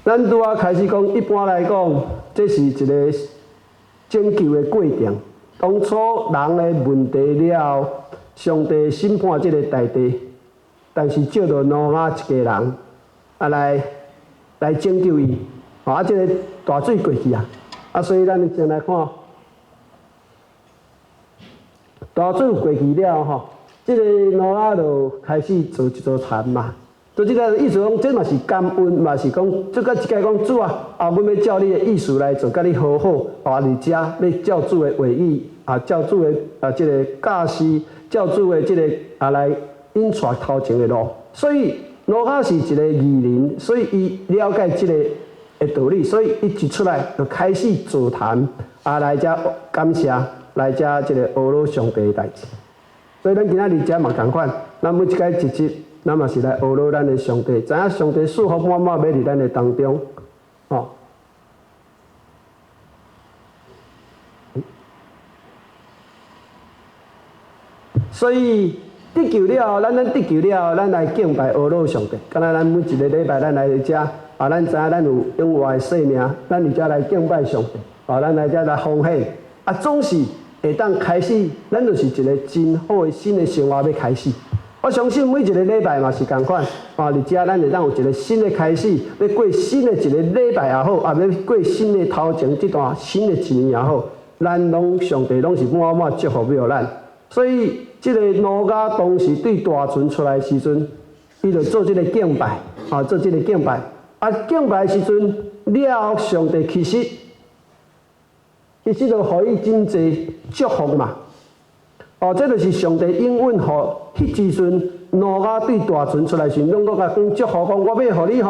咱拄啊开始讲，一般来讲，这是一个拯救的过程。当初人的问题了，上帝审判这个大地，但是借着挪亚一个人来拯救伊。这个大水过去啊，所以咱先来看，大水过去了这个挪亚就开始做一座坛嘛。做这个意思讲，这嘛是感恩，嘛是讲，这个一个讲主啊，阮要照你的意思来做，甲你好好，而且要照主的话语，照主的这个教示，照主的这个来引带头前的路。所以挪亚是一个义人，所以伊了解这个的道理，所以伊一出来就开始座谈，来遮感谢，来遮这个阿罗上帝的代志。所以咱今仔日遮嘛同款，咱每一个一集。咱嘛是来学罗咱的上帝，知影上帝祝福满满要伫咱的当中，所以得救了，咱得救了，咱来敬拜学罗上帝。敢若咱每一个礼拜，咱来遮，咱知影咱有永活的生命，咱伫遮来敬拜上帝，咱来遮来奉献，总是会当开始，咱就是一个真好的新的生活要开始。我相信每一个礼拜嘛是同款，伫遮咱会当有一个新的开始，要过新的一个礼拜也好，要过新的头前这段新的一年也好，咱拢上帝拢是满满祝福了咱。所以这个挪亚当时对大船出来的时阵，伊就做这个敬拜，做这个敬拜。敬拜的时阵，了上帝其实就予伊真侪祝福嘛。这就是上帝应允互迄时阵，挪亚对大船出来时，拢甲讲祝福讲，我要互你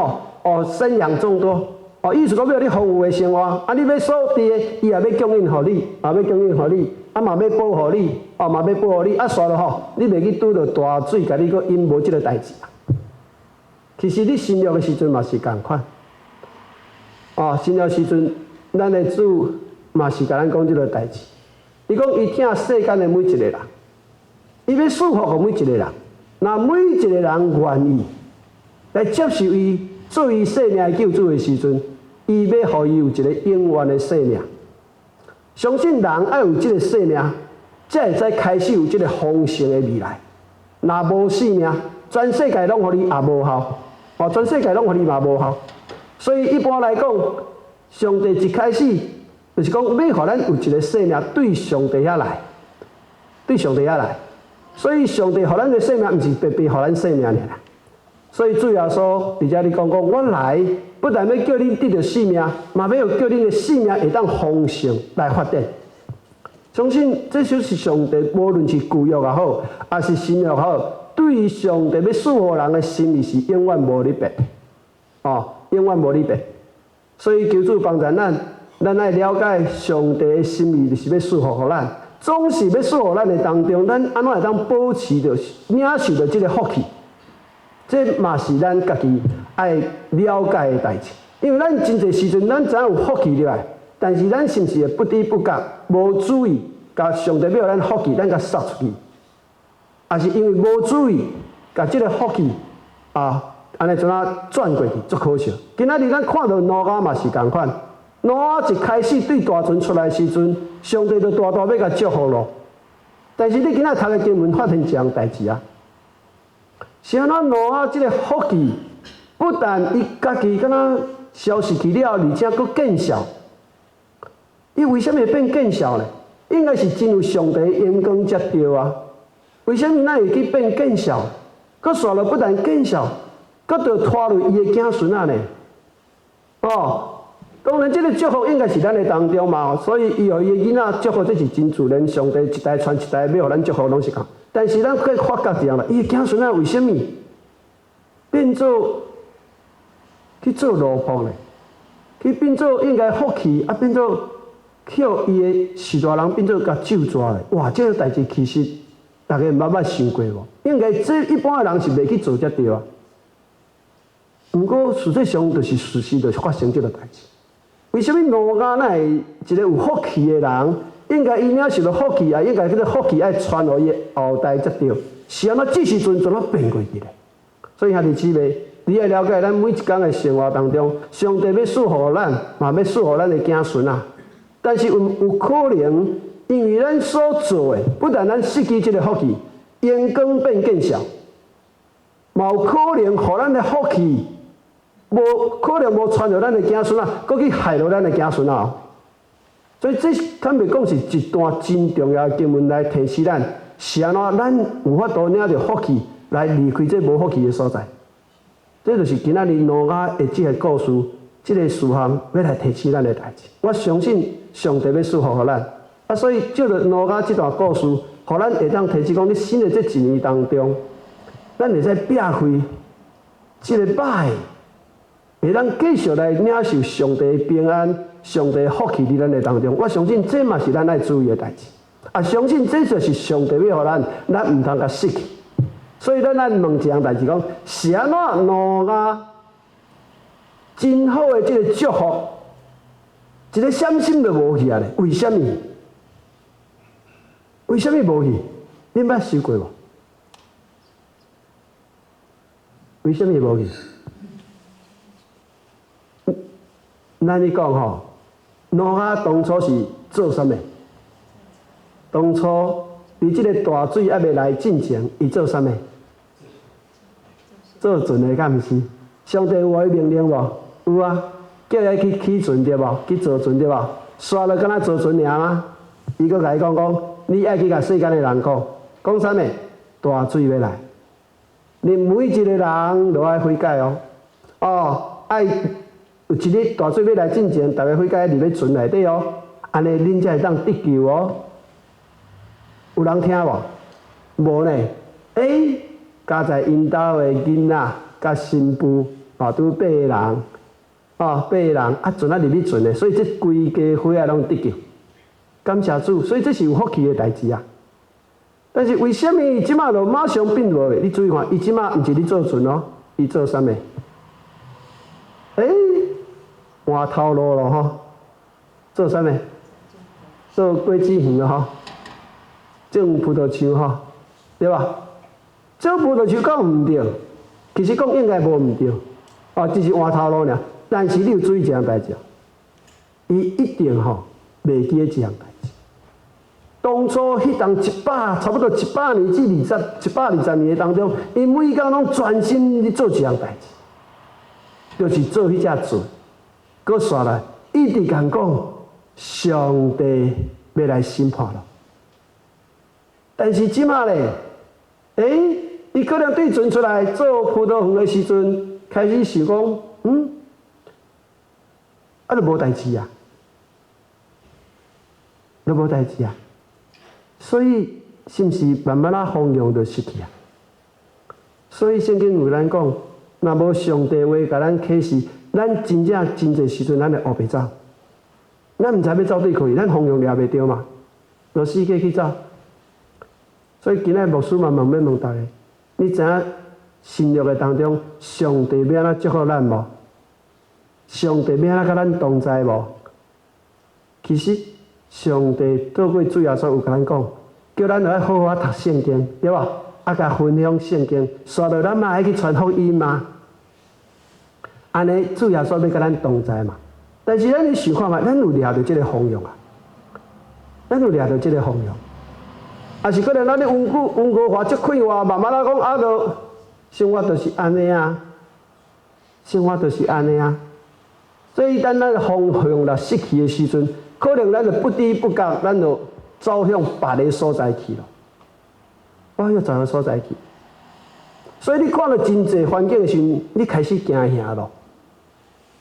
生养众多。意思讲要你丰富的生活，你要所得的，伊也要供应互你，要供应互你，嘛要保护你，嘛要保护你。煞落你袂去拄着大水，甲你搁因无即个代志。其实你新约的时阵嘛是共款，新约时阵，咱的主嘛是甲咱讲即个代志。伊讲，伊疼世间的每一个人，伊要祝福互每一个人。那每一个人愿意来接受伊做伊生命的救主的时阵，伊要互伊有一个永远的生命。相信人要有这个生命，才会使开始有这个丰盛的未来。若无生命，全世界拢互你也无效，全世界拢互你嘛无效。所以一般来讲，上帝一开始。就是讲，要互咱有一个生命对上帝遐来，对上帝遐来。所以上帝互咱的生命，毋是白白互咱生命尔。所以主耶稣伫遮咧讲，我来不但要叫恁得到生命，嘛要叫恁的生命会当丰盛来发展。相信这就是上帝，无论是旧约也好，还是新约也好，对上帝要祝福人的心意是永远无离别，永远无离别。所以求主帮助咱爱了解上帝的心意，就是要祝福互咱，总是要祝福咱的当中，咱安怎会当保持着、领受着这个福气？这嘛是咱家己爱了解的代志。因为咱真侪时阵，咱知影有福气入来，但是咱是毋是会不知不觉、无注意，甲上帝要咱福气，咱甲撒出去，也是因为无注意，甲这个福气安尼怎转过去，足可惜。今仔日咱看到挪亚嘛是共款。挪亚一开始对大船出来时阵，上帝就大大要甲祝福咯。但是你今仔读的经文发现一样代志是安怎挪亚这个福气，不但伊家己敢若消失去了，而且佫见效。伊为什么会变见效呢？应该是真有上帝的眼光才对啊。为什么咱会去变见效？佫煞了不但见效，佫着拖累伊的子孙呢？当然，这个祝福应该是咱的当中嘛，所以伊互伊的囡仔祝福，这是真自然。上帝一代传一代，要互咱祝福拢是共。但是咱可以发觉一样啦，伊的子孙为什么变做去做奴仆呢？去变做应该福气，变做叫伊的许大人变做甲咒抓咧。哇，这个代志其实大家捌想过无？应该这一般的人是袂去做才对啊。不过实际上就是事实，就是发生这个代志。为什么挪亚那会一个有福气的人，应该伊领受到福气应该这个福气爱传予伊后代才对？是安怎这时阵怎么变过去咧？所以兄弟姊妹，你要了解咱每一天的生活当中，上帝要赐予咱，嘛要赐予咱的子孙啊。但是有可能，因为咱所做的，不但咱失去这个福气，眼光变见小，嘛有可能互咱的福气，无可能无传到咱的子孙啊，搁去害到咱的子孙啊。所以这坦白讲是一段真重要的经文来提示咱，是安怎咱有法度领着福气来离开这无福气的所在。这就是今仔日挪亚的这个故事，这个事项要来提醒咱的代志。我相信上帝要赐福给咱，啊，所以借着挪亚这段故事，互咱会当提示讲，你新的这一年当中，咱会使避开这个歹，会当继续来领受上帝的平安、上帝的福气伫咱的当中。我相信这嘛是咱爱注意的代志，啊，相信这就是上帝要互咱，咱唔通甲失去。所以咱问一样代志，讲是安怎挪亚真好的这个祝福，一个闪心就无去啊咧？为什么？为什么无去？恁捌想过无？为什么无去？咱你讲吼，挪亚当初是做啥物？当初伫即个大水还未来之前，伊做啥物？做船的，敢毋是？上帝有伊命令无？有啊，叫伊去起船对无？去造船对无？刷了敢若造船尔吗？伊阁甲伊讲，你爱去甲世间的人讲啥物？大水要来，你每一个人都爱悔改哦。哦，爱有一日大水要来之前，大家悔改入咧船内底哦，安尼恁才会当得救哦。有人听无？无呢。加在因兜的囡仔、甲新妇，拄8个人，8个人啊，船啊入去船的，所以这规家伙啊拢得救。感谢主，所以这是有福气的代志啊。但是为什么伊即马就马上变无咧？你注意看，伊即马毋是咧做船哦，伊做啥物？换头路咯吼，做啥物？做果子园咯吼，种葡萄树吼，对吧？种葡萄树讲毋对，其实讲应该无毋对，只是换头路尔。但是你有注意一样代志，伊一定袂记一样代志。当初迄当差不多100年至120年的当中，伊每工拢专心咧做一样代志，就是做迄只船。搁煞来，一直讲上帝要来审判咯。但是即马咧，伊可能对船出来做葡萄园的时阵，开始想讲，就无代志啊，都无代志啊。所以是毋是慢慢方向就失去啊？所以圣经有咱讲，若无上帝话甲咱启示，咱真正真侪时阵咱会学袂走。咱毋知要走对去，咱方向抓袂着嘛，就四界去走。所以今仔牧师嘛要问大家，你知影新约的当中，上帝要安怎祝福咱无？上帝要安怎甲咱同在无？其实上帝透过主耶稣有甲咱讲，叫咱来好好读圣经，对吧？甲分享圣经，刷到咱嘛爱去传福音嘛。安尼主耶稣要甲咱同在嘛。但是咱你想看嘛，咱有抓到这个方向啊？咱有抓到这个方向？啊是可能咱咧温哥华足快活，慢慢讲就生活就是安尼啊，生活就是安尼啊。所以当咱的方向若失去的时阵，可能咱就不知不觉，咱就走向别个所在去了。走向别个所在去。所以你看到真济环境的时候，你开始惊吓咯。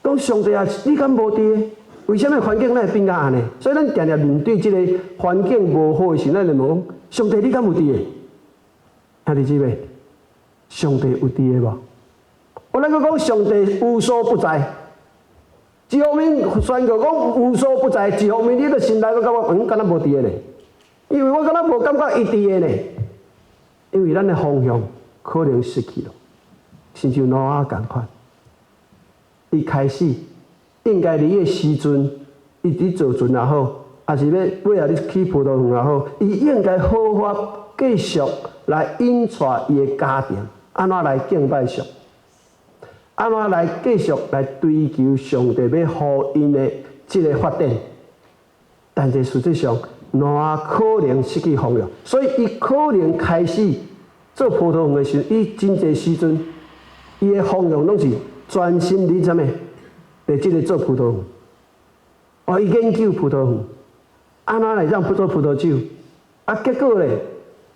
讲上帝啊，你敢无伫？为什么环境咱会变甲安尼？所以咱常常面对这个环境无好的时，咱就问讲：上帝，你敢有伫？兄弟姊妹，上帝有伫无？我咱个讲上帝无所不在。一方面宣告讲无所不在，一方面你著心内个感觉，敢若无伫个咧？因为我敢若无感觉伊伫个咧，因为咱的方向可能失去了，亲像挪亚共款。伊开始应该伫个时阵，伊伫造船也好，还是要尾后你起葡萄园也好，伊应该好好继续来引带伊的家庭，安怎来敬拜上。安怎来继续来追求上帝要予因的这个发展？但是实际上，挪亚可能失去方向，所以伊可能开始做葡萄园的时候，伊真侪时阵，伊的方向拢是专心伫什么？伫即个做葡萄园。哦，伊研究葡萄园，安怎来让不做葡萄酒？啊，结果咧，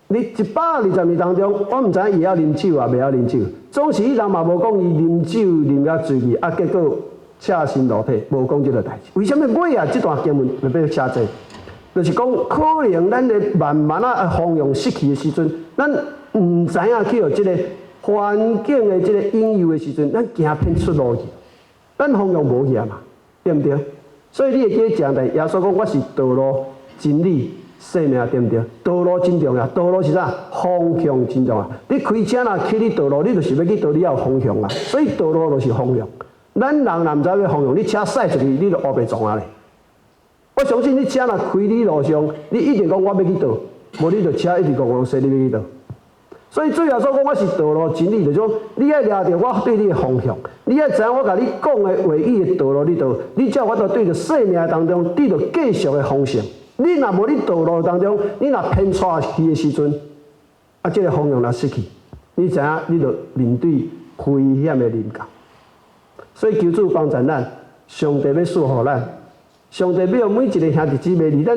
你120年当中，我毋知影伊晓啉酒啊，袂晓啉酒。总是伊人嘛无讲伊啉酒啉了醉去，啊，结果赤身裸体，无讲即个代志。为什么尾啊？即段经文要写这？就是讲，可能咱咧慢慢啊方向失去的时阵，咱毋知影去互即个环境的即个引诱的时阵，咱行偏出路去，咱方向无去啊嘛，对毋对？所以你会记得讲的，耶稣讲我是道路、真理、生命，对毋对？道路真重要，道路是啥？方向真重要。你开车若去你道路，你就是要去道理要有方向啊。所以道路就是方向。咱人若毋知要方向，你车驶出去，你就乌白撞啊咧。我相信你车若开你路上，你一定讲我要去倒，无你就车一直讲往西，你要去倒。所以最后说讲我是道路真理，就是讲你要抓着我对你的方向，你要知影我甲你讲的唯一的道路你倒，你才有法度对着生命当中得到继续的方向。你若无你道路当中，你若偏错去的时阵，啊，这个方向若失去，你知影你就面对危险的临到。所以求主帮助咱，上帝要赐予咱。上帝要每一个兄弟姊妹，伫咱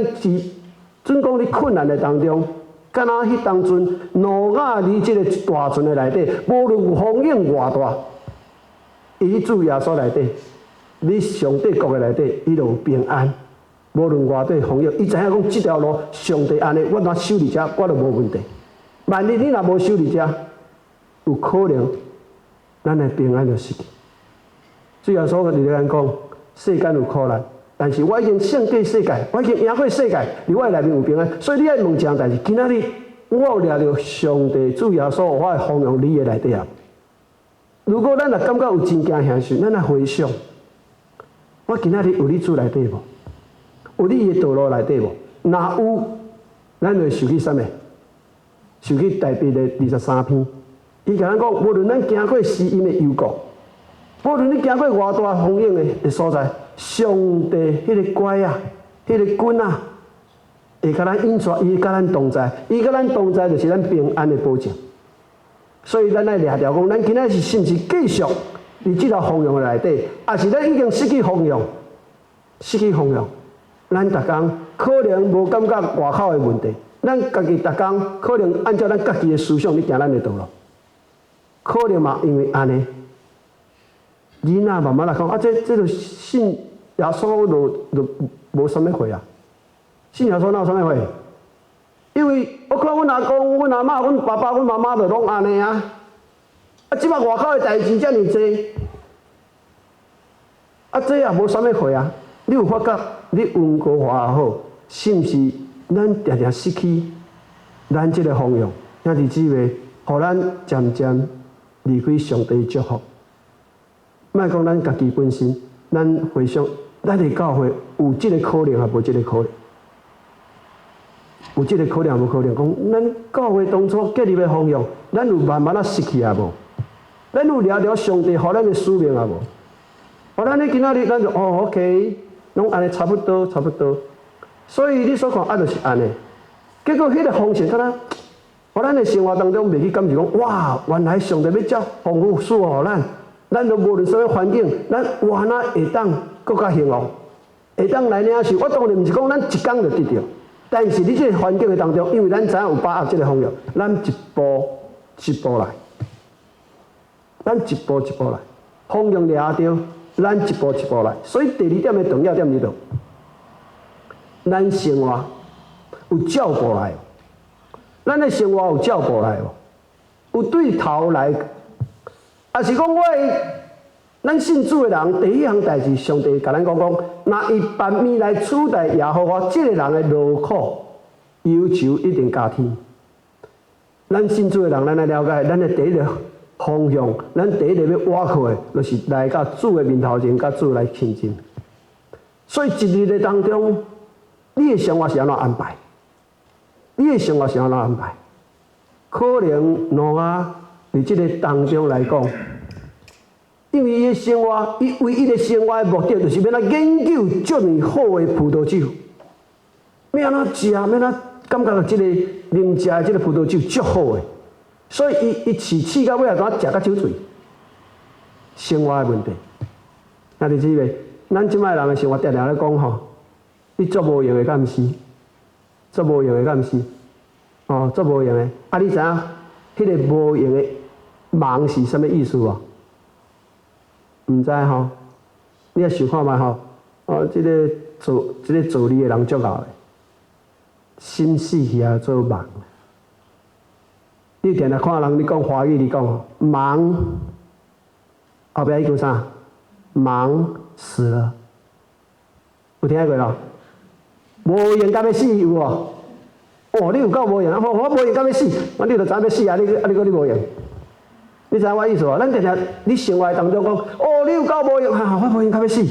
准讲伫困难的当中，敢若迄当阵，挪亚伫即个大船的内底，无论有风影偌大，伊主耶稣内底，你上帝国的内底，伊就有平安。无论偌大风影，伊知影讲即条路，上帝安尼，我若守伫遮，我就无问题。万一你若无守伫遮，有可能咱的平安就失去。主耶稣伫咧讲，世间有苦难。但是我已经胜过世界，我已经赢过世界，伫我内面有平安。所以你爱问一件代志：今仔日我有抓着上帝主耶稣我的方向，你的内底啊？如果咱若感觉有真惊吓时，咱来回想：我今仔日有你主内底无？有你的道路内底无？若有，咱就受去啥物？受去大悲的23篇。伊甲咱讲，无论咱经过死荫的幽谷，无论你经过偌大风影的所在。上帝迄个乖啊，迄个君啊，会甲咱引带，伊甲咱同在，伊甲咱同在就是咱平安的保证。所以咱来掠着讲，咱今仔是毋是继续伫即条方向内底，还是咱已经失去方向？失去方向，咱逐工可能无感觉外口的问题，咱家己逐工可能按照咱家己的思想去行咱的道路，可能嘛因为安尼。囡仔慢慢来讲，啊，这就信耶稣就无啥物货啊。信耶稣哪有啥物货？因为我看阮阿公、阮阿嬷、阮爸爸、阮妈妈就拢安尼啊。啊，即摆外口的代志遮尔济，啊，这也无啥物货啊。你有发觉你温哥华也好，是毋是咱常常失去咱即个方向？兄弟姊妹，互咱渐渐离开上帝祝福。莫讲咱家己本身，咱回想，咱的教会有即个可能，还无即个可能？有即个可能，无可能？讲咱教会当初建立的方向，咱有慢慢啊失去啊无？咱有了了上帝予咱的使命啊无？互咱咧今仔日，咱就OK， 拢安尼差不多，差不多。所以你所看啊，就是安尼。结果迄个方式，敢若，互咱的生活当中，袂去感觉讲，哇，原来上帝要遮丰富赐予咱。咱都无论什么环境，咱原来会当更加幸福，会当来领受。我当然毋是讲咱一工就得到，但是你这个环境的当中，因为咱知影有把握这个方向，咱一步一步来，咱一步一步来，方向抓着，咱一步一步来。所以第二点的重要点伫倒，咱生活有照步来，咱的生活有照步来哦，有对头来。啊，是讲咱信主的人，第一项代志，上帝甲咱讲，若伊办面来取代耶和华，这个人的劳苦忧愁一定加添。咱信主的人，咱来了解，咱的第一个方向，咱第一个要挖开的，就是来甲主的面头前，甲主来亲近。所以一日的当中，你的生活是安怎安排？你的生活是安怎安排？可能挪亚。伫即个当中来讲，因为伊的生活，伊唯一的生活的目的，就是要来研究遮尔好的葡萄酒，要安怎食，要安怎感觉即个啉食的即个葡萄酒足好的，所以伊饲到尾啊，敢食到酒醉，生活的问题。那你知未？咱即摆人的生活，常常咧讲吼，你足无用的，敢毋是？足无用的，敢毋是？哦，足无用的。啊，你知影迄个无用的忙是啥物意思无？毋知吼？你也想看觅吼？哦，即个做你的人足敖的，心死去啊，做忙。你常常看人，你讲华语，你讲忙，后壁迄句啥？忙死了，有听过咯？无用到要死有无？哦，你有够无用啊！我无用到要死，你就知要死啊！你讲你无用，你知我意思无？咱常常你生活当中讲，哦，你有够无用啊！我无用到要死，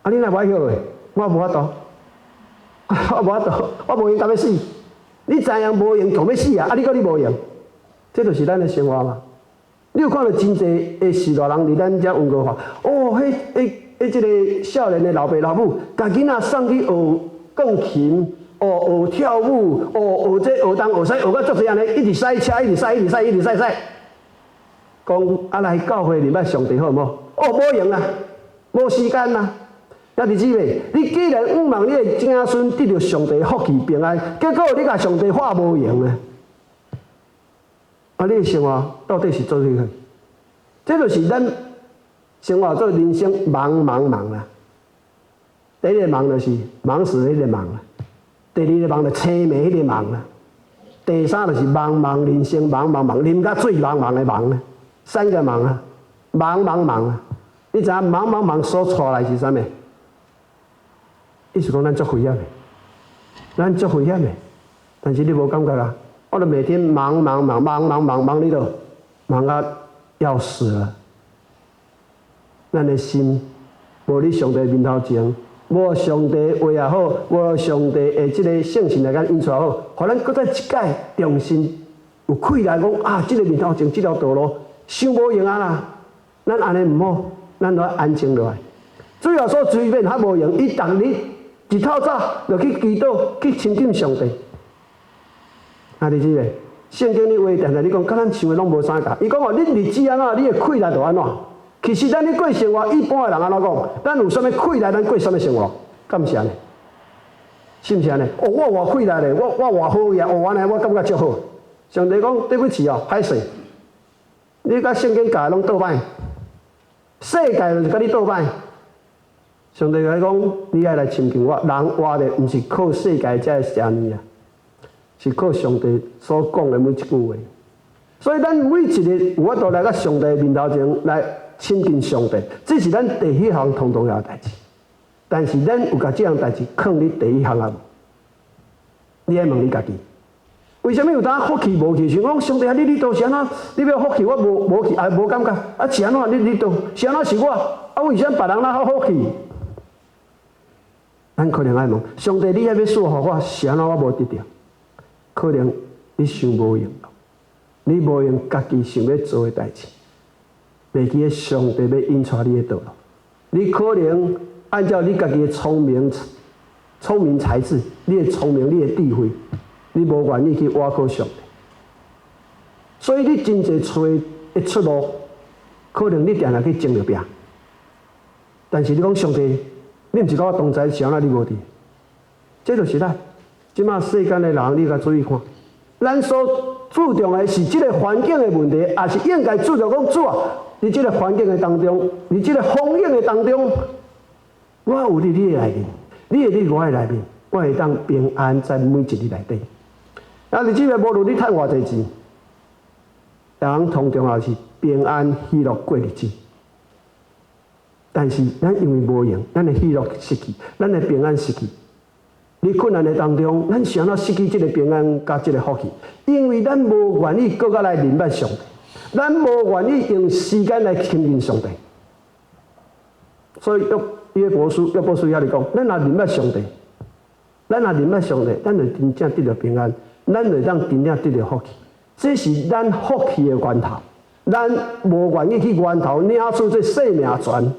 啊，你若无晓诶，我无法度，我无法度，我无用到要死。你知影无用，强要死啊！啊，你讲你无用，这就是咱的生活嘛。你有看到真侪的士大人伫咱遮温哥华，哦，即个少年的老爸老母，家囡仔送去学钢琴，学跳舞，学这学东学西，学到足侪安尼，一直驶车，一直驶。讲啊来教会礼拜上帝好无？哦，无用啦，无时间啦。那你知未？你既然仰望你的子孙得到上帝福气平安，结果你甲上帝话无用啊！啊，你的生活到底是做啥去？这就是咱生活做人生忙啦。第一个忙就是忙死迄个忙啦，第二个忙就青梅迄个忙啦，第三就是忙人生忙，啉甲最忙的忙啦，三个忙啊，忙啊！你知影忙所带来是啥物？意思讲咱足危险的，咱足危险的，但是你无感觉啦？我就每天忙，你都忙啊要死了。咱的心无伫上帝面头前，无上帝话也好，无上帝的即个圣性来甲引出来好，互咱搁再一解重新有气来讲啊，即个面头前即条道路想无用啊啦，咱安尼毋好，咱都要安静落来。最后所随便较无用，伊逐日一透早就去祈祷，去亲近上帝。啊，你知未？圣经的话，常常你讲，甲咱想的拢无啥共。伊讲哦，你日子安怎，你的气力就安怎。其实咱咧过生活，一般的人安怎讲？咱有啥物气力，咱过啥物生活？敢毋是安尼？是毋是安尼？哦，我偌气力咧，我偌好呀，哦安尼我感觉足好。上帝讲对不起哦，歹势，你甲圣经教的拢倒歹，世界就是甲你倒歹。上帝甲你讲，你爱来亲近我，人活的毋是靠世界才会生呢啊。是靠上帝所讲的每一句话，所以咱每一日有法度来到上帝面头前来亲近上帝，这是咱第一项同重要的代志。但是咱有甲这项代志放伫第一项啊？你爱问你家己，为什么有当福气无去？想讲上帝啊，你都是安怎？你要福气我无去，也无感觉，啊是安怎？你都是安怎是我？啊为什么别人哪好福气？咱可能爱问上帝，你要赐予我，是安怎我无得到？可能你想无用，你无用家己想要做的代志，袂记上帝要引出你的道路。你可能按照你家己的聪明才智，你的聪明，你的智慧，你无愿意去倚靠上帝，所以你真侪找的出路，可能你定定去争着拼。但是你讲上帝，你毋是甲我同在，是安怎你无伫？这就是咱。即马世间的人，你甲注意看，咱所注重的是即个环境的问题，也是应该注重讲主啊，伫即个环境的当中，伫即个风险的当中，我有伫你的内面，你会伫我的内面，我会当平安在每一日内底。啊，你即个无论你趁偌济钱，人同重要是平安喜乐过日子。但是咱因为无用，咱的喜乐失去，咱的平安失去。你困难的当中，咱想要失去这个平安甲这个福气，因为咱无愿意搁较来明白上帝，咱无愿意用时间来亲近上帝。所以约伯书遐里讲，咱若明白上帝，咱就真正得到平安，咱就当真正得到福气。这是咱福气的源头，咱无愿意去源头领取这生命泉，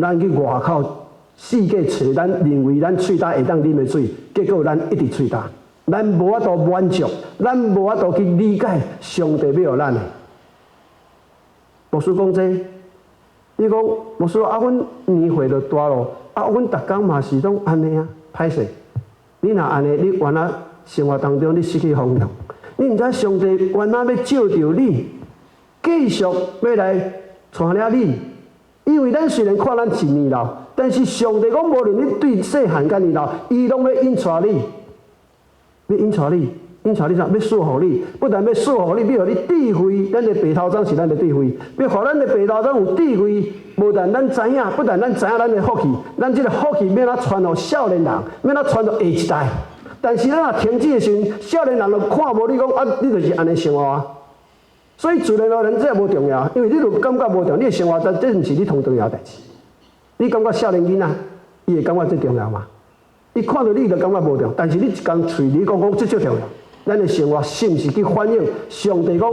咱去外口世界找咱认为咱喙焦会当啉的水，结果咱一直喙焦，咱无法度满足，咱无法度去理解上帝要咱的。牧师讲这，你讲牧师啊，阮年岁就大咯，啊，阮逐工嘛是拢安尼啊，歹势。你若安尼，你原来生活当中你失去方向，你毋知上帝原来要照着你，继续要来带领你。因为咱虽然看咱是年老，但是上帝讲无论你对细汉甲年老，伊拢要引带你，要引带你。因带你啥？要赐互你，不但要赐互你，要互你智慧。咱的白头长是咱的智慧，要互咱的白头长有智慧。无但咱知影，不但咱知影咱的福气，咱这个福气要哪传互少年人，要哪传到下一代。但是咱若停止的时阵，少年人就看无你讲啊，你就是安尼生活啊。所以自然而然这也无重要，因为你就感觉无重要，你的生活这毋是你同重要的代志。你感觉少年囡仔，伊会感觉最重要嘛？伊看到你就感觉无重要，但是你一讲喙你讲这最重要。咱的生活是毋是去反映上帝讲，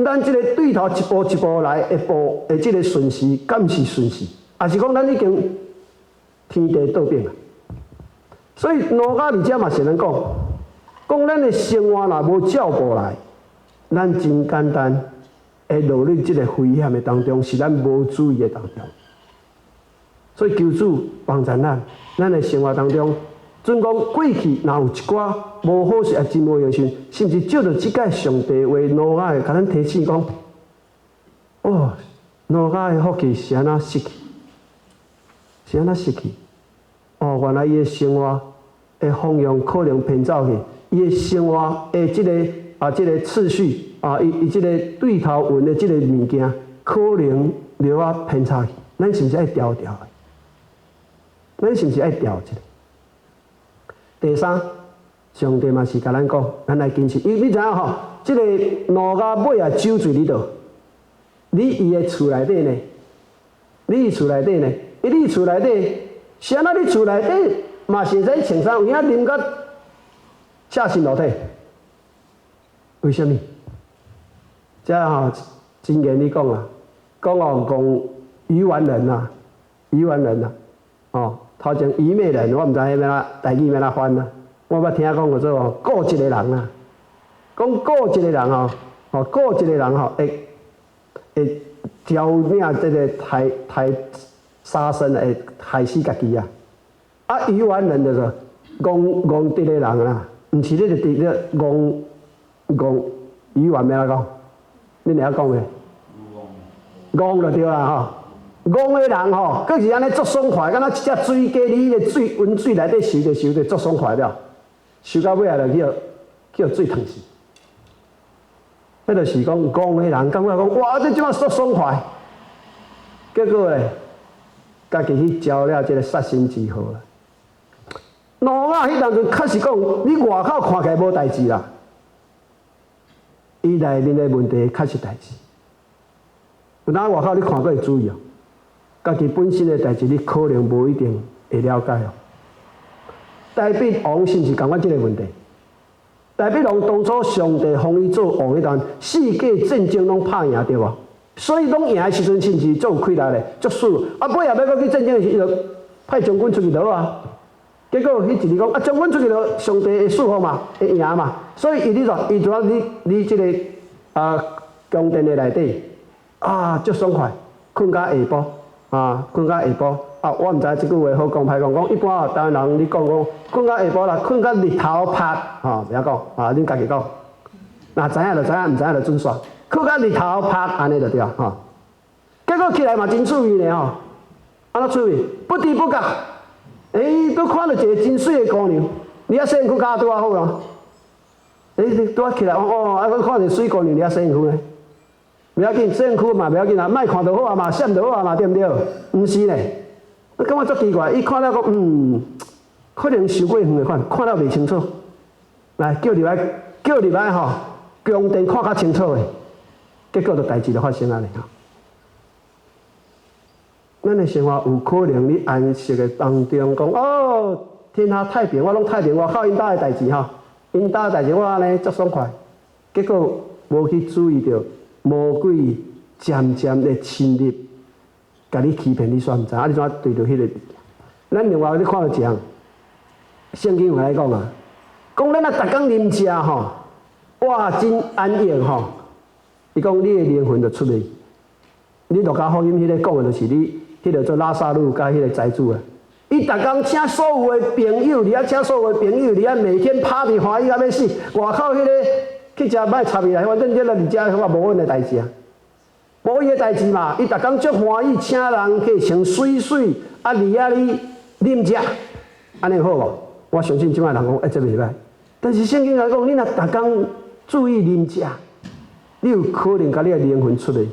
咱这个对头一步一步来，一步的这个顺序，敢毋是顺序？还是讲咱已经天地倒变啊？所以儒家伫遮嘛是咱讲，咱的生活若无照步来，咱真简单会落入这个危险的当中，是咱无注意的当中。所以求主帮助咱的生活当中。准讲过去若有一寡无好势也真无用心，是毋是照着即届上帝话儒家的，甲咱提醒讲，哦，儒家的福气是安怎失去？是安怎失去？哦，原来伊的生活的方向可能偏走去，伊的生活的即个次序伊即个对头运的即个物件，可能了啊偏差去。咱是毋是爱调的？咱是毋是爱调一个？第三，上帝嘛是甲咱讲，咱来坚持。你知影吼，即个儒家尾啊酒醉伫倒，你伊的厝内底呢？你厝内底呢？你厝内底，是安怎？你厝内底嘛是会使穿衫，有影啉甲赤身裸体？为什么？这吼真言你讲啊，讲哦讲愚顽人呐，愚顽人呐，哦。头前愚昧人，我毋知迄要哪代语要哪翻啊。我捌听讲过做哦，顾一个人啊，讲顾一个人吼，顾一个人吼，会挑命这个害杀生，会害死家己啊。啊，愚顽人就是戆一个人啦，毋是你就直接戆愚顽要哪讲？你会晓讲袂？戆就对啦吼。戆的人吼，佫是安尼足爽快，敢若一只水鸡伫迄个水温水内底游着足爽快了，游到尾啊就叫水烫死。迄就是讲戆的人感觉讲哇，这即摆足爽快，结果咧，家己去招了这个杀身之祸啦。儒家迄当阵确实讲，你外口看起来无代志啦，伊内面的问题确实代志。有当外口你看过会注意哦。家己本身的代志，你可能无一定会了解哦。大笔王是毋是共款即个问题？大笔王当初上帝封伊做王迄段，世界战争拢拍赢对无？所以拢赢的时阵，是毋是足有气力咧？足输啊！尾后要搁去战争的时，伊就派将军出去落啊。结果迄一日讲啊，将军出去落，上帝会祝福嘛，会赢嘛。所以伊就你即个宫殿的内底足爽快，困到下晡。困到下晡我毋知即句话好讲歹讲。一般台湾人你讲困到下晡啦，困到日头晒，袂晓讲恁家己讲。若知影就知影，毋知影就准煞。困到日头晒，安尼就对结果起来嘛真趣味呢安怎趣味？不知不觉，拄看到一个真水的姑娘，你啊洗身躯搞拄啊好咯。拄啊起来看到水姑娘，你啊洗身躯呢？不要紧，洗身躯嘛不要紧啊，莫看到好啊嘛，闪到好啊嘛，对毋对？毋是咧，我感觉足奇怪，伊看了讲，可能受过远的款，看了袂清楚。来叫入来吼，宫殿看较清楚的，结果就代志就发生啊咧。咱的生活有可能你安息的当中讲天下太平，我拢太平，我靠因家的代志因家的代志我安尼足爽快，结果无去注意到。魔鬼渐渐的侵入，甲你欺骗你煞毋知，你怎对着迄个？咱另外你看到一项，圣经有来讲啊，讲咱逐工啉食吼，哇真安逸吼。伊讲你的灵魂就出去。你路加福音迄个讲的就是你迄个做拉萨路甲迄个财主啊。伊逐工请所有的朋友，而请所有的朋友，而每天party欢喜到要死。外口迄个去食歹插伊来，反正这来伫遮迄个无阮的代志啊，无伊的代志嘛。伊逐工足欢喜，请人去穿水水，啊离啊你啉食，安尼好无？我相信即摆人讲，这袂歹。但是圣经来讲，你若逐工注意啉食，你有可能甲你的灵魂出去。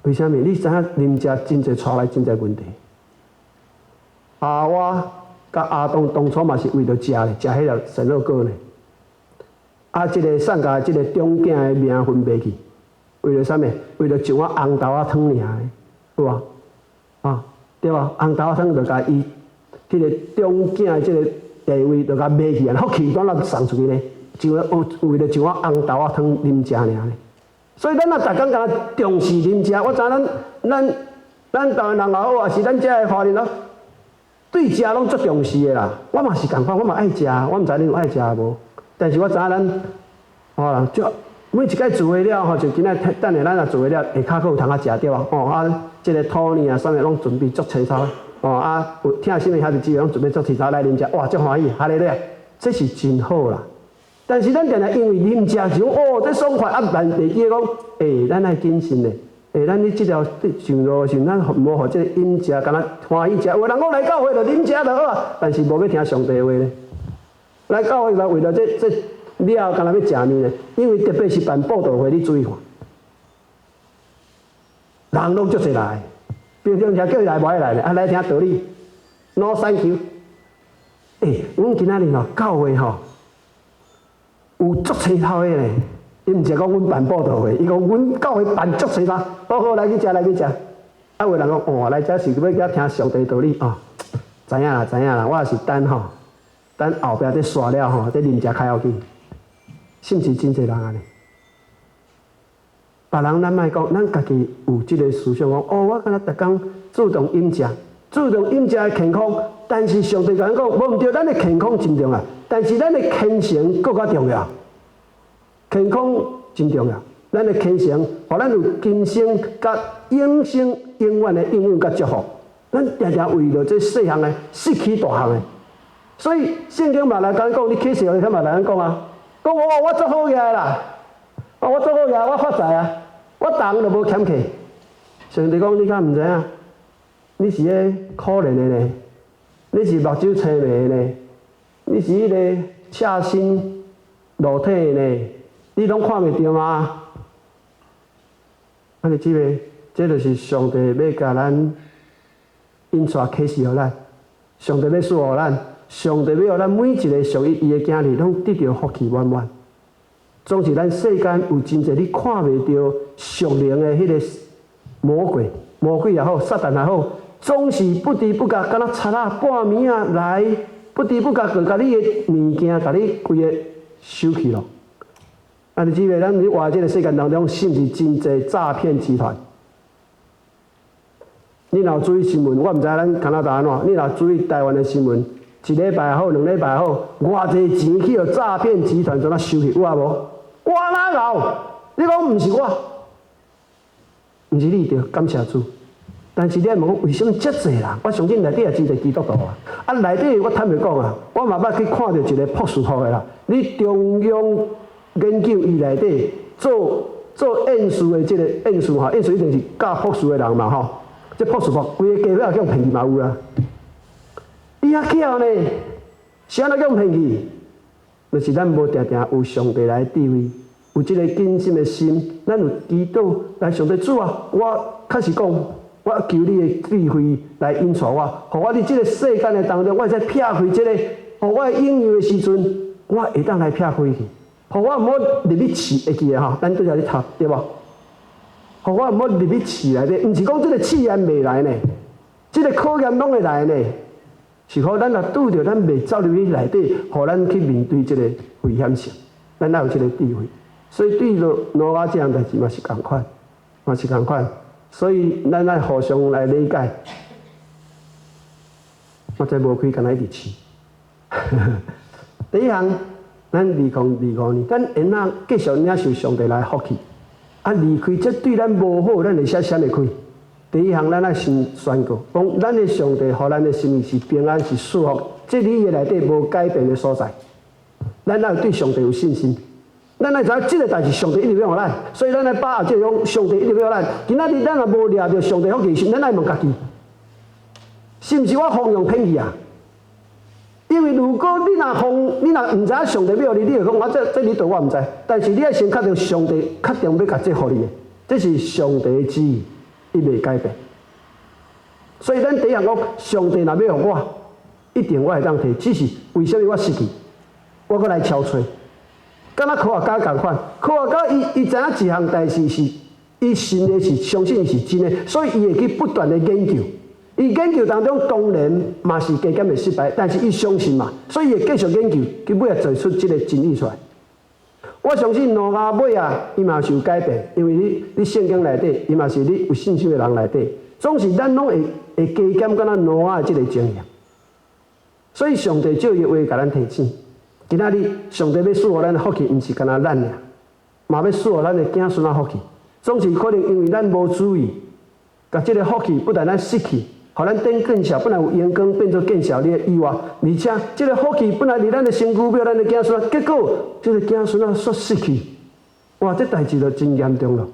为虾米？你知影啉食真侪带来真侪问题。夏娃甲亚当当初嘛是为着食咧，食迄个神肉果咧。即个上甲即个中囝的命分袂去，为着啥物？为着一碗红豆仔汤尔咧，有无？对无？红豆仔汤就甲伊迄个中囝的即个地位就甲买去啊，福气当然送出去咧，就为着一碗红豆仔汤啉食尔咧。所以咱若逐工甲重视啉食，我知咱台湾人也好，也是咱遮的华人咯，对食拢足重视的啦。我嘛是共款，我嘛爱食，我毋知恁有爱食无？但是我知影咱，就每一摆做伙了吼，就今仔等下咱若做伙了，下骹佫有通食着啊。即个土呢啊，啥物拢准备足清楚有听新闻遐就只拢准备足清楚来啉食，哇，足欢喜，哈利路亚，这是真好啦。但是咱定定因为啉食就这爽快但袂记讲，咱爱谨慎咧，咱你即条上路的时候，咱无互即个饮食，敢若欢喜食。有人讲来教会就啉食就好啊，但是无要听上帝的话咧。来教会来为了这了，敢若要食面咧，因为特别是办报道会，你注意看，人拢足侪来，平常时叫伊来无爱来咧，来听道理，no thank you。阮今仔日教会有足清头的咧，伊毋是讲阮办报道会，伊讲阮教会办足清头，好来去食来去食。有人讲来遮是要遐听上帝道理知影啦，我也是等后壁咧刷了咧啉食开后去，是毋是真侪人安尼？别人咱莫讲，咱家己有即个思想讲，我敢若逐工注重饮食，注重饮食的健康，但是上帝甲咱讲，无毋对，咱的健康真重要，但是咱的虔诚更加重要。健康真重要，咱的虔诚，互咱有今生甲永生永远的应允甲祝福。咱常常为着这细项的失去大项的，所以圣经嘛来甲咱讲，你启示里头嘛来咱讲讲我做好嘢啦，我做好嘢，我发财啊，我人就无欠客。上帝讲你敢毋知影？你是个可怜的呢，你是目睭青眉的呢，你是迄个赤身裸体的呢。你拢看袂到吗？安尼这就是上帝要甲咱印刷启示互咱，上帝要赐互咱，上帝要互咱每一个属于伊的囝儿，拢得到福气满满。总是咱世间有真侪你看袂到属灵的迄个魔鬼也好，撒旦也好，总是不知不觉，敢若贼仔半暝啊来，不知不觉就甲你的物件，甲你规个收去咯。你姊妹，咱伫活即个世界当中，是毋是真侪诈骗集团？你若有注意新闻，我毋知咱加拿大安怎？你若注意台湾的新闻，一礼拜好，两礼拜好，偌济钱去互诈骗集团怎啊收去？有啊无？我哪有？你讲毋是我，毋是你着感谢主。但是你问为什么遮济人？我相信内底也真侪基督徒啊。内底我坦白讲我嘛捌去看到一个朴素化的啦。你中央研究伊内底做演术的即个演术演术一定是教朴素的人嘛即朴素化，规个家伙也叫骗去嘛有啦。伊遐巧呢，是安怎叫骗去？就是咱无定定有上帝来智慧，有即个谨慎的心，咱有祈祷来上帝主啊，我确实讲，我求你的智慧来引导我，互我伫即个世间的当中，我会使撇开即个，互我应用的时阵，我会当来撇开去。互我毋好入去刺会记的咱拄则咧读对无？互我毋好入去刺内底，毋是讲即个试验袂来呢，即个考验拢会来呢，是互咱若拄着咱袂走入去内底，互咱去面对即个危险性，咱要有即个智慧。所以对着挪亚这样代志嘛是同款，嘛是同款。所以咱爱互相来理解。我再无开，敢若一直试。第一项，咱2025年，咱会哪继续领受上帝来福气。啊，离开这对咱无好，咱会写闪会开。第一项，咱爱先宣告，讲咱的上帝互咱的心意是平安是舒服，这里的内底无改变的所在。咱爱对上帝有信心。咱爱知影，这个代志上帝一直要互咱，所以咱来把握这种上帝一直要咱。今仔日咱若无抓着上帝福气，是咱爱问家己，是毋是我奉用偏去啊？因为如果你若唔知影上帝要你，你就讲我这你对我唔知，但是你爱先确定上帝确定要甲这互你的，这是上帝的旨意，伊袂改变。所以咱第一项讲，上帝若要互我，一定我会当摕，只是为什么我失去，我搁来敲吹。敢若科学家共款，科学家伊知影一项代志是伊信的是相信是真的，所以伊会去不断的研究。伊研究当中当然嘛是加减会失败，但是伊相信嘛，所以伊会继续研究，去尾仔做出这个真理出来。我相信挪亚尾啊，伊嘛是有改变，因为你圣经内底，伊嘛是你有信心的人内底，总是咱拢会加减敢若挪亚这个经验。所以上帝照伊话甲咱提醒，今仔日上帝要赐予咱的福气，毋是干那咱尔，嘛要赐予咱的子孙仔福气。总是可能因为咱无注意，甲这个福气不但咱失去。互咱变更小，本来有阳光变做更小的意外，而且这个福气本来伫咱的身躯表，咱的子孙，结果这个子孙煞失去，哇！这代志就真严重了。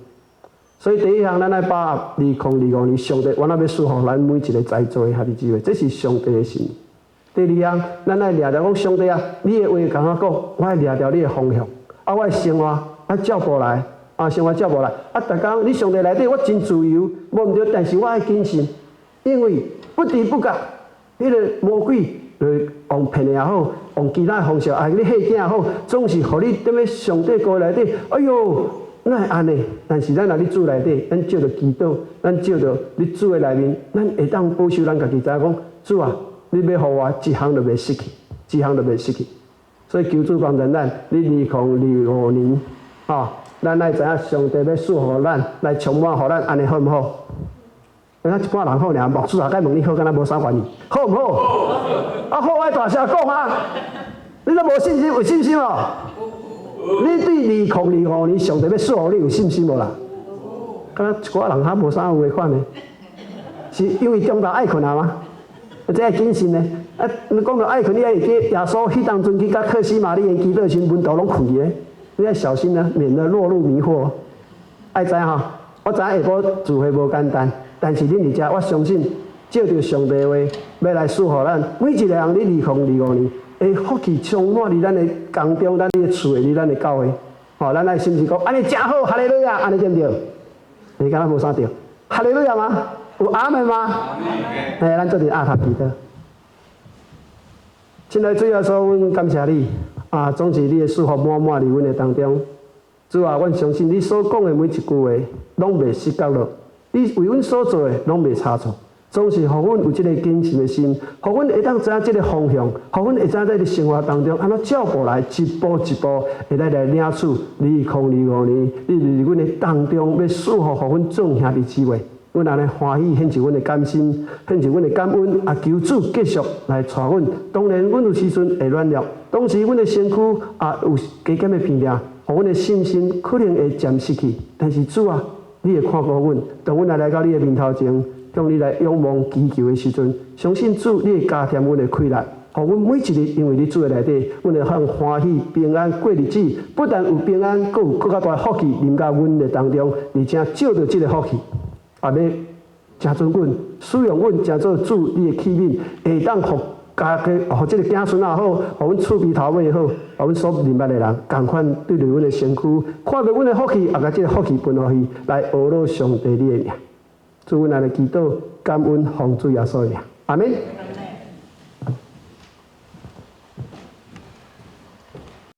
所以第一项，咱来把握2025年上帝原来要赐予咱每一个在座的兄弟姊妹，这是上帝的心。第二项，咱来抓着讲上帝啊，你的话甲我讲，我爱抓着你的方向，啊，我的生活爱照步来，啊，生活照步来，啊，逐工你上帝内底我真自由，无毋对，但是我爱谨慎。因为不知不觉，迄个魔鬼就用骗也好，用其他方式，啊，你吓囝也好，总是互你踮咧上帝国内底。哎哟，哪会安尼？但是咱若咧主内底，咱照着祈祷，咱照着你主的内面，咱会当保守咱家己，知影讲主啊，你要互我一项都袂失去，一项都袂失去。所以求主帮助咱，你2025年，咱来知影上帝要赐予咱，来充满互咱，安尼好毋好？咱一般人好尔，牧师啊，该问你好，敢若无啥关系，好毋好？啊，好爱大声讲啊！你都无信心，有信心哦？你对2025年上帝要赐予你有信心无啦？敢若一寡人较无啥有话款呢？是因为中昼爱困啊吗？这爱谨慎呢？啊，你讲到爱困，你爱记耶稣迄当阵去甲克西玛丽的祈祷时，门徒拢困去的，你要小心啊，免得落入迷惑。爱知吼，我知影下晡聚会无简单。但是恁伫遮，我相信照着上帝话，要来赐予咱每一个人，你2025年会福气充满伫咱的宫中、咱的厝、伫咱的教会。咱爱是毋是讲安尼真好，哈利路亚，安尼对毋对？你敢若无啥对？哈利路亚吗？有阿门吗？咱做阵阿塔祈祷。亲爱的主耶稣，阮感谢你啊！总是你的祝福满满伫阮的当中。主啊，阮相信你所讲的每一句话，拢袂失角落。你为阮所做的拢袂差错，总是互阮有这个谨慎的心，互阮会当知影这个方向，互阮会知影在你生活当中安怎照步来，一步一步会来领取2025年，你伫阮的当中要赐予互阮众兄弟姊妹，阮安尼欢喜献上阮的感心，献上阮的感恩，啊，求主继续来带阮。当然，阮有时阵会软弱，当时阮的身躯啊有加减的偏弱，互阮的信心可能会渐失去，但是主啊。你会看顾阮，当阮来到你的面头前，向你来仰望祈求的时阵，相信主你会加添阮的快乐，互阮每一日因为你主的内底，阮会很欢喜平安过日子。不但有平安，阁有更加大福气临到阮的当中，而且照着这个福气，也要加准阮使用阮，加做主你的器皿，会当互家己，互这个子孙也好，互阮厝边头尾也好，互阮所明白的人，共款对着阮的身躯，看到阮的福气，也甲这个福气分落去，来学乐上帝你的名。祝阮来祈祷，感恩奉主耶稣的名，阿门。